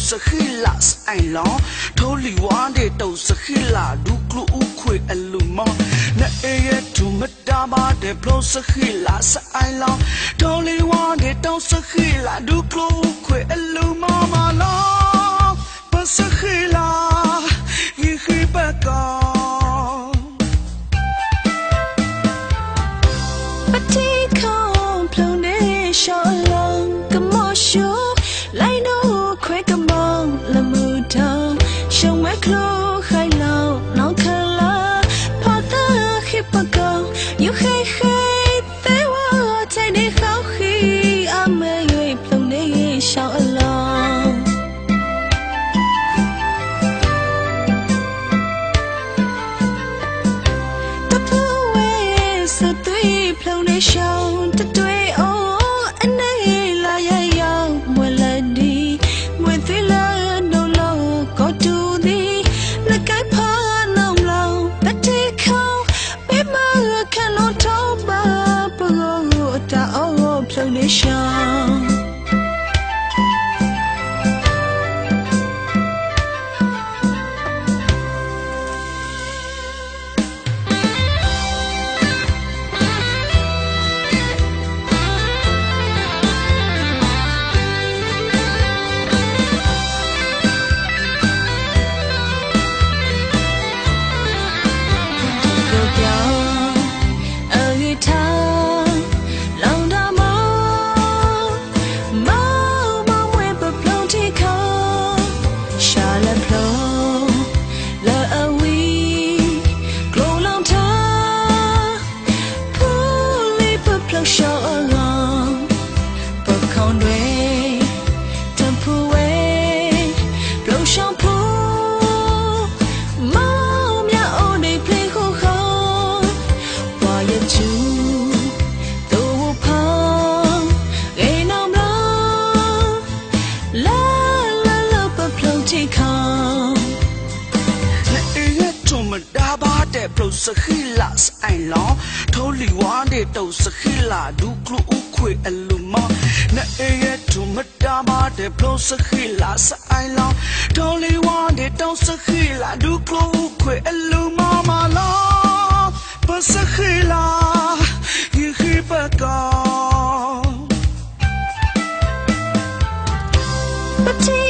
စခိလာအိုင်လောထိုလီဝါတဲ့တောစခိလာဒုကလူဥခွေအလူမနဲ့အေးရတူမတာပါတဲ့ပလိုစခိလာအိုင်လောထိုလီဝါတဲ့တောစခိလာဒုကလူဥခွေအလူမမလောပစခိလာယေခိပကောပတိခေါပလုံနေရှောင်းလုံးကမောရှူလိုက်နိုခွဲကမောင်လမှုတောင်ရှုံးဝဲကလိုခိုင်လောင်နောင်ခလာဖတ်တာခိပကောယူခိခိသေဝချိုင်နေခေါခိအမေရွေပလုံနေရှောင်းအလုံးတပူဝဲစသွေးပလုံနေရှောင်းတတွေအိုးအနေလာရရောင်မွေလဒီမွေသေးလာနိုးလောကိုတူသည်လက်ကဖာနောင်လောပတိခေါဘေမခလုံးထောပါပကိုတာအောပလုံနေရှောင်းပလိုစခိလာအိုင်လောထိုလီဝါတဲ့တောစခိလာဒုကလူဥခွေအလူမနဲ့အေးရတူမတာပါတဲ့ပလိုစခိလာအိုင်လောထိုလီဝါတဲ့တောစခိလာဒုကလူဥခွေအလူမမလောပစခိလာယေခိပကောပတိ